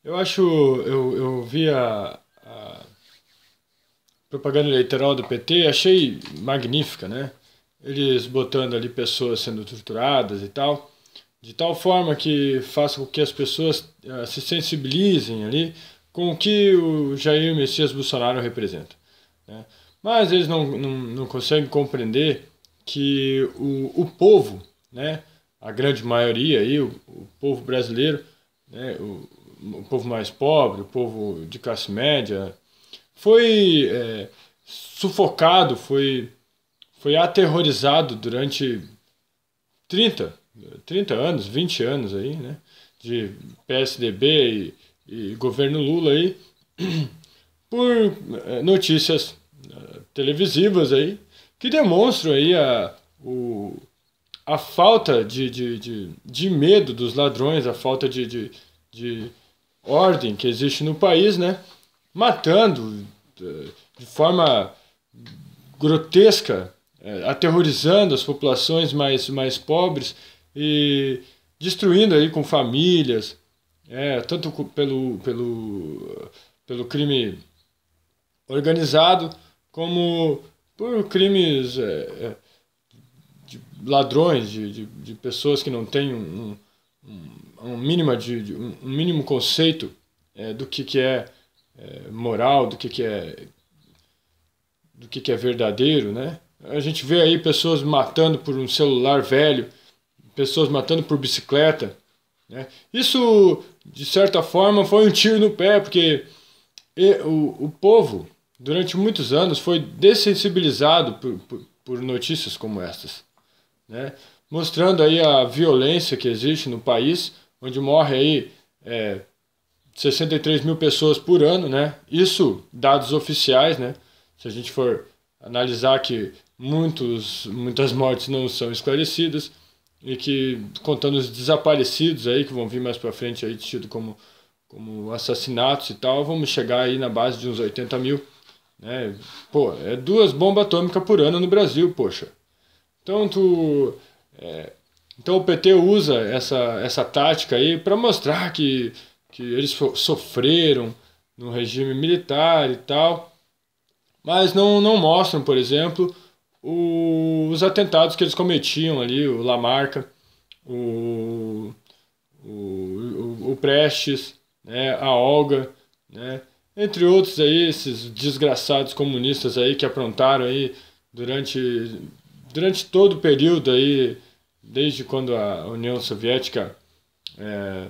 Eu vi a propaganda eleitoral do PT, achei magnífica, né? Eles botando ali pessoas sendo torturadas e tal, de tal forma que faça com que as pessoas se sensibilizem ali com o que o Jair Messias Bolsonaro representa, né? Mas eles não conseguem compreender que o povo, né, a grande maioria aí, o povo brasileiro, né, o povo mais pobre, o povo de classe média, foi sufocado, foi aterrorizado durante 30 30 anos, 20 anos aí, né, de PSDB e governo Lula aí, por notícias televisivas aí, que demonstram aí a falta de medo dos ladrões, a falta de ordem que existe no país, né? Matando de forma grotesca, aterrorizando as populações mais pobres e destruindo aí com famílias, tanto pelo crime organizado como por crimes de ladrões, de pessoas que não têm um mínimo conceito do que moral, do que é verdadeiro, né? A gente vê aí pessoas matando por um celular velho, pessoas matando por bicicleta, né? Isso, de certa forma, foi um tiro no pé, porque o povo, durante muitos anos, foi dessensibilizado por notícias como estas, né? Mostrando aí a violência que existe no país, onde morre aí 63 mil pessoas por ano, né? Isso dados oficiais, né? Se a gente for analisar que muitas mortes não são esclarecidas e que contando os desaparecidos aí que vão vir mais para frente aí tido como assassinatos e tal, vamos chegar aí na base de uns 80 mil, né? Pô, é 2 bombas atômicas por ano no Brasil, poxa. Então então o PT usa essa tática aí para mostrar que eles sofreram no regime militar e tal, mas não mostram, por exemplo, os atentados que eles cometiam ali, o Lamarca, o, o Prestes, né, a Olga, né, entre outros aí, esses desgraçados comunistas aí que aprontaram aí durante, durante todo o período aí, desde quando a União Soviética é,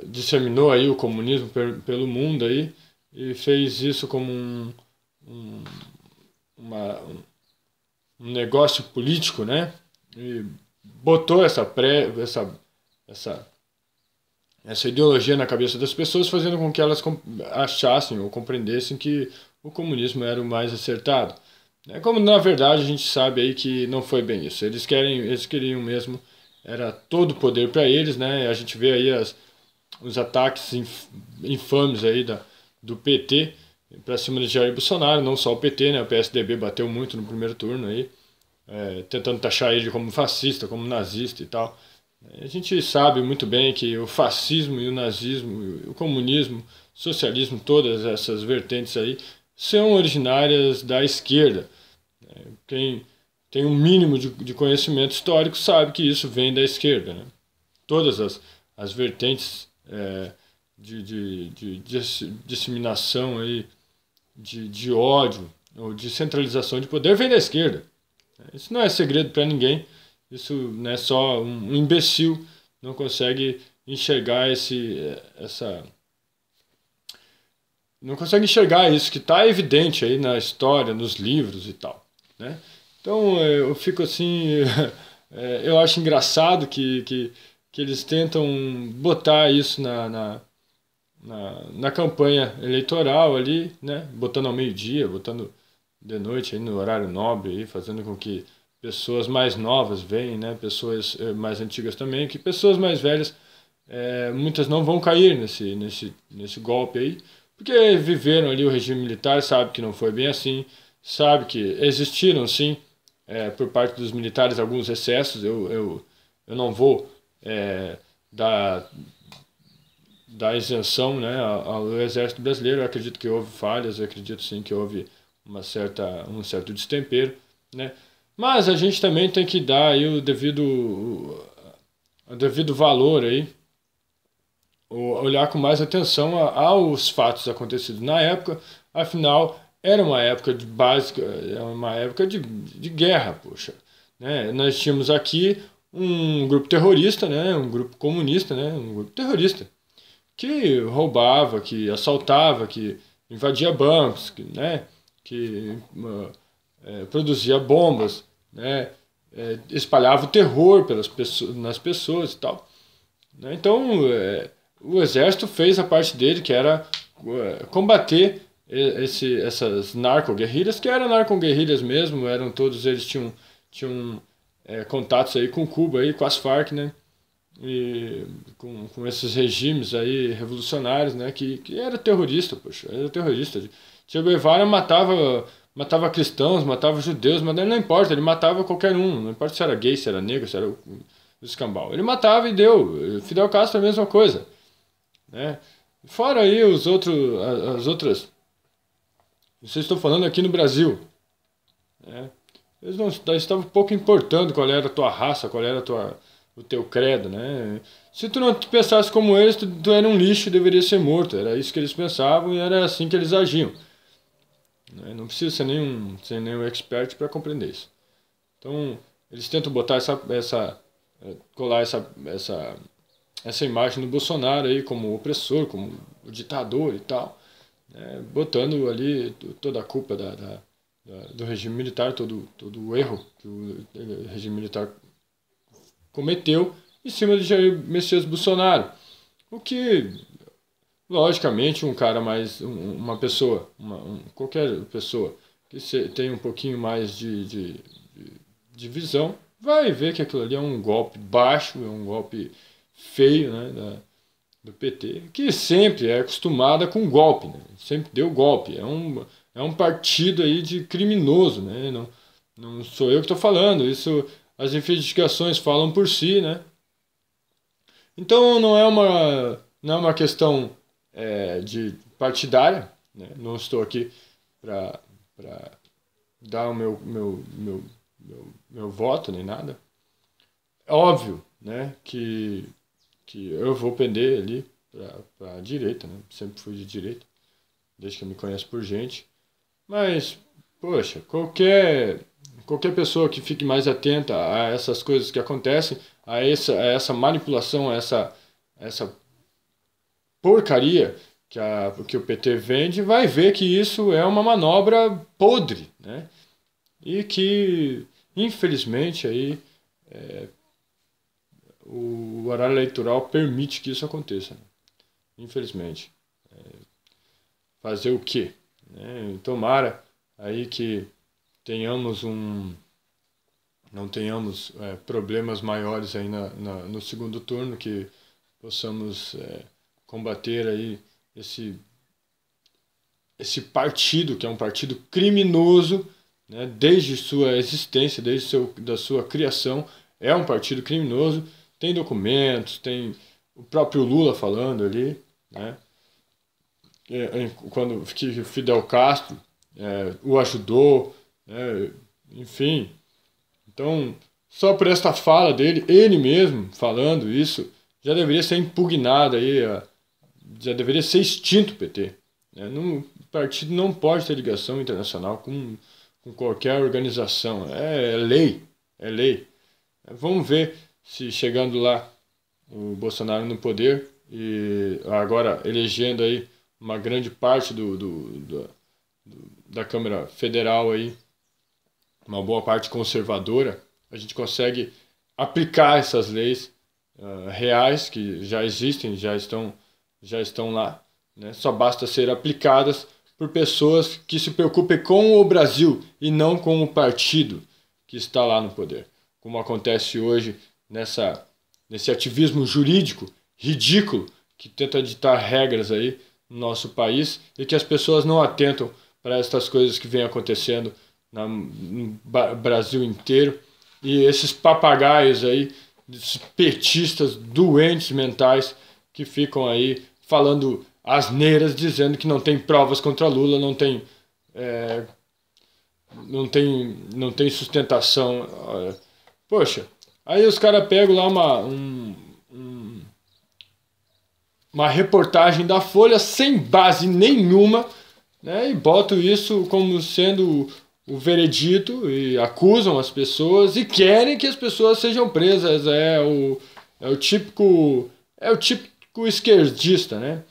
disseminou aí o comunismo pelo mundo aí e fez isso como um, uma, um negócio político, né? E botou essa, essa ideologia na cabeça das pessoas, fazendo com que elas achassem ou compreendessem que o comunismo era o mais acertado. Como na verdade a gente sabe aí que não foi bem isso. Eles queriam mesmo era todo o poder para eles, né? A gente vê aí os ataques infames aí do PT para cima de Jair Bolsonaro, não só o PT, né? O PSDB bateu muito no primeiro turno aí, tentando taxar ele como fascista, como nazista e tal. A gente sabe muito bem que o fascismo e o nazismo, o comunismo, o socialismo, todas essas vertentes aí, são originárias da esquerda. Quem tem um mínimo de conhecimento histórico sabe que isso vem da esquerda, né? Todas as vertentes de disseminação aí, de ódio ou de centralização de poder vem da esquerda. Isso não é segredo para ninguém. Isso não é só um imbecil não consegue enxergar essa não consegue enxergar isso que está evidente aí na história, nos livros e tal, né? Então eu fico assim, eu acho engraçado que eles tentam botar isso na campanha eleitoral ali, né? Botando ao meio-dia, botando de noite aí no horário nobre, aí, fazendo com que pessoas mais novas venham, né? Pessoas mais antigas também, que pessoas mais velhas, muitas não vão cair nesse golpe aí, porque viveram ali o regime militar, sabe que não foi bem assim, sabe que existiram sim, por parte dos militares alguns excessos, eu não vou dar da isenção, né, ao Exército Brasileiro. Eu acredito que houve falhas, eu acredito sim que houve um certo destempero, né? Mas a gente também tem que dar aí o devido valor aí, olhar com mais atenção aos fatos acontecidos na época. Afinal, era uma época de básica, é uma época de guerra, poxa, né? Nós tínhamos aqui um grupo terrorista, né, um grupo comunista, né, um grupo terrorista que roubava, que assaltava, que invadia bancos, né, que produzia bombas, né, espalhava o terror nas pessoas e tal, né? Então, o exército fez a parte dele, que era combater essas narco-guerrilhas, que eram narco-guerrilhas mesmo, eram todos eles tinham contatos aí com Cuba, aí, com as Farc, né? E com esses regimes aí revolucionários, né? Que era terrorista, poxa, era terrorista. Che Guevara matava cristãos, matava judeus, mas não importa, ele matava qualquer um, não importa se era gay, se era negro, se era o escambau. Ele matava e deu. Fidel Castro é a mesma coisa, né? Fora aí as outras. Vocês estão falando aqui no Brasil, né? Eles não estavam pouco importando qual era a tua raça, qual era o teu credo, né? Se tu não pensasse como eles, tu era um lixo e deveria ser morto. Era isso que eles pensavam e era assim que eles agiam, né? Não precisa ser nenhum expert para compreender isso. Então, eles tentam botar colar essa imagem do Bolsonaro aí como opressor, como o ditador e tal, né? Botando ali toda a culpa do regime militar, todo o erro que o regime militar cometeu em cima de Jair Messias Bolsonaro. O que, logicamente, uma pessoa, qualquer pessoa que tem um pouquinho mais de visão, vai ver que aquilo ali é um golpe baixo, é um golpe feio, né, do PT, que sempre é acostumada com golpe, né? Sempre deu golpe. É um partido aí de criminoso, né? Não sou eu que estou falando, isso as investigações falam por si, né? Então não é uma questão de partidária, né? Não estou aqui para dar o meu voto nem nada. É óbvio, né, que eu vou pender ali para a direita, né? Sempre fui de direita, desde que eu me conheço por gente. Mas, poxa, qualquer pessoa que fique mais atenta a essas coisas que acontecem, a essa manipulação, a essa porcaria que o PT vende, vai ver que isso é uma manobra podre, né? E que, infelizmente, aí, o horário eleitoral permite que isso aconteça, né? Infelizmente. Fazer o quê? Tomara aí que não tenhamos problemas maiores aí no segundo turno, que possamos combater aí esse partido, que é um partido criminoso, né? Desde sua existência, da sua criação, é um partido criminoso. Tem documentos, tem o próprio Lula falando ali, né? Quando Fidel Castro o ajudou, né? Enfim. Então, só por esta fala dele, ele mesmo falando isso, já deveria ser impugnado aí, já deveria ser extinto o PT, né? O partido não pode ter ligação internacional com qualquer organização. É lei, é lei. Vamos ver se chegando lá o Bolsonaro no poder e agora elegendo aí uma grande parte da Câmara Federal aí, uma boa parte conservadora, a gente consegue aplicar essas leis reais que já existem, já estão lá, né? Só basta ser aplicadas por pessoas que se preocupem com o Brasil e não com o partido que está lá no poder, como acontece hoje nesse ativismo jurídico ridículo que tenta ditar regras aí no nosso país e que as pessoas não atentam para estas coisas que vêm acontecendo no Brasil inteiro. E esses papagaios aí, esses petistas doentes mentais que ficam aí falando asneiras, dizendo que não tem provas contra Lula, não tem sustentação. Poxa, aí os caras pegam lá uma reportagem da Folha sem base nenhuma, né, e botam isso como sendo o veredito e acusam as pessoas e querem que as pessoas sejam presas. É o típico esquerdista, né?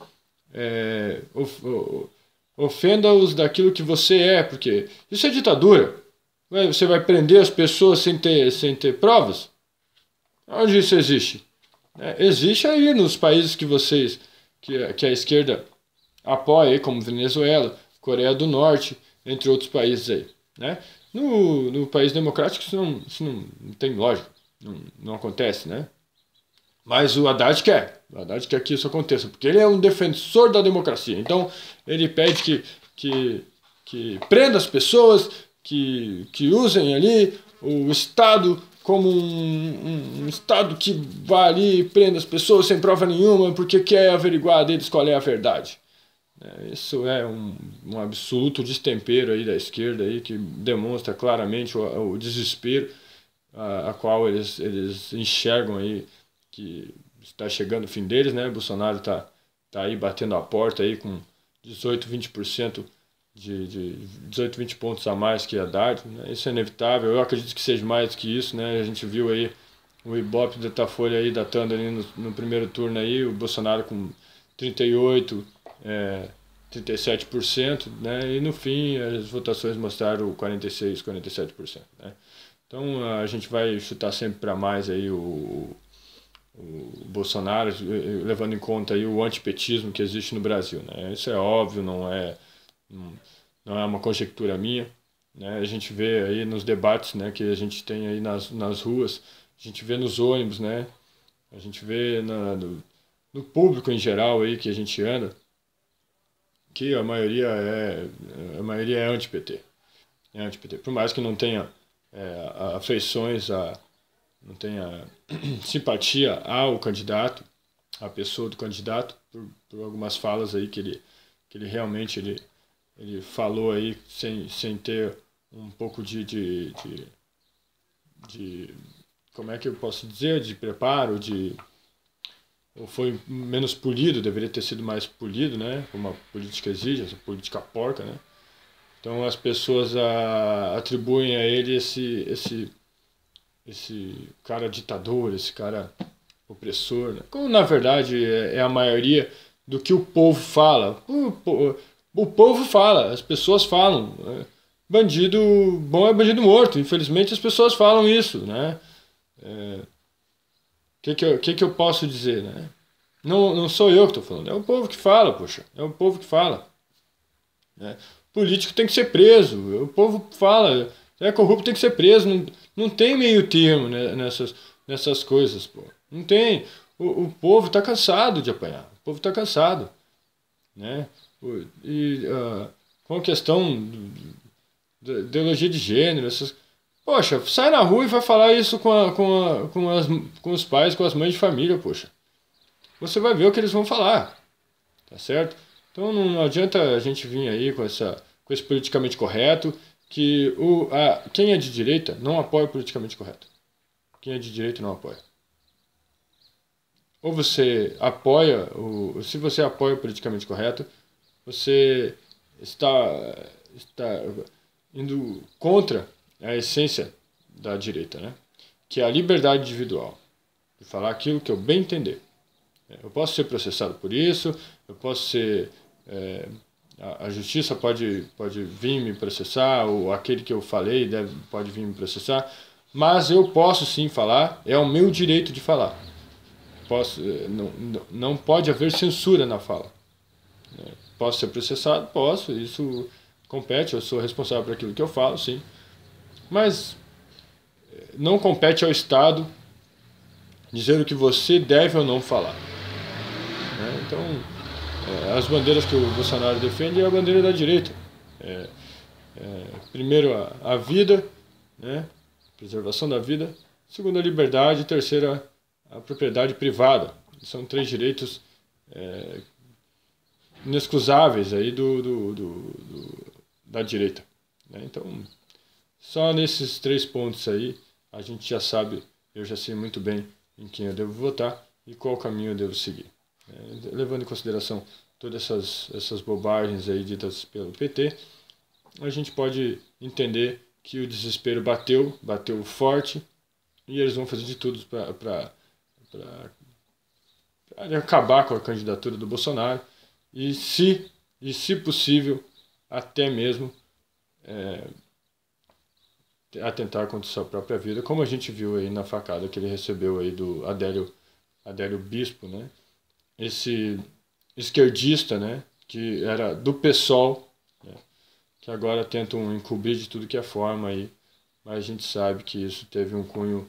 Ofenda-os daquilo que você é, porque isso é ditadura. Você vai prender as pessoas sem ter provas? Onde isso existe? Existe aí nos países que a esquerda apoia, aí, como Venezuela, Coreia do Norte, entre outros países aí, né? No país democrático isso não tem lógica, não acontece, né? Mas o Haddad quer que isso aconteça, porque ele é um defensor da democracia. Então ele pede que prenda as pessoas, que usem ali o Estado como um Estado que vai ali e prenda as pessoas sem prova nenhuma, porque quer averiguar deles qual é a verdade. Isso é um absoluto destempero aí da esquerda aí, que demonstra claramente o desespero a qual eles enxergam aí que está chegando o fim deles, né? Bolsonaro tá aí batendo a porta aí com 18, 20% de 18, 20 pontos a mais que a Haddad, né? Isso é inevitável. Eu acredito que seja mais que isso, né? A gente viu aí o Ibope da Datafolha aí datando ali no primeiro turno aí, o Bolsonaro com 38, 37%, né? E no fim as votações mostraram 46, 47%, né? Então a gente vai chutar sempre para mais aí o Bolsonaro, levando em conta aí o antipetismo que existe no Brasil, né? Isso é óbvio, não é uma conjectura minha, né? A gente vê aí nos debates, né, que a gente tem aí nas ruas, a gente vê nos ônibus, né? A gente vê no público em geral aí que a gente anda, que a maioria é anti-PT. É anti-PT. Por mais que não tenha afeições, não tenha simpatia ao candidato, à pessoa do candidato, por algumas falas aí que ele realmente ele falou aí sem ter um pouco de como é que eu posso dizer, de preparo, ou foi menos polido, deveria ter sido mais polido, né? Como a política exige, essa política porca, né? Então as pessoas atribuem a ele esse cara ditador, esse cara opressor, né? Como na verdade é a maioria do que o povo fala. O povo fala, as pessoas falam. Né? Bandido bom é bandido morto. Infelizmente as pessoas falam isso, né? Que eu posso dizer, né? Não sou eu que estou falando, é o povo que fala, poxa. É o povo que fala. Né? Político tem que ser preso. O povo fala, é corrupto, tem que ser preso. Não tem meio termo, né, nessas coisas, pô. Não tem. O povo está cansado de apanhar. O povo está cansado, né? Com a questão da ideologia de gênero, poxa, sai na rua e vai falar isso com os pais, com as mães de família, poxa. Você vai ver o que eles vão falar, tá certo? Então não adianta a gente vir aí com esse politicamente correto, que quem é de direita não apoia o politicamente correto. Quem é de direita não apoia. Ou você apoia, se você apoia o politicamente correto, você está indo contra a essência da direita, né? Que é a liberdade individual, de falar aquilo que eu bem entender. Eu posso ser processado por isso, eu posso ser... a justiça pode vir me processar, ou aquele que eu falei pode vir me processar, mas eu posso sim falar, é o meu direito de falar. Não pode haver censura na fala. Posso ser processado? Posso, isso compete, eu sou responsável por aquilo que eu falo, sim. Mas não compete ao Estado dizer o que você deve ou não falar. Então, as bandeiras que o Bolsonaro defende é a bandeira da direita. Primeiro, a vida, né? Preservação da vida. Segundo, a liberdade. Terceira, a propriedade privada. São três direitos inexcusáveis aí da direita, né? Então, só nesses 3 pontos aí, a gente já sabe, eu já sei muito bem em quem eu devo votar e qual caminho eu devo seguir. Levando em consideração todas essas bobagens aí ditas pelo PT, a gente pode entender que o desespero bateu forte, e eles vão fazer de tudo para acabar com a candidatura do Bolsonaro e se possível, até mesmo atentar contra sua própria vida, como a gente viu aí na facada que ele recebeu aí do Adélio Bispo, né? Esse esquerdista, né? Que era do PSOL, né? Que agora tentam encobrir de tudo que é forma aí, mas a gente sabe que isso teve um cunho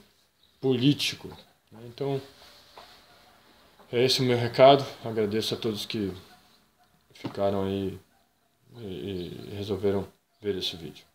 político, né? Então, é esse o meu recado. Agradeço a todos que ficaram aí e resolveram ver esse vídeo.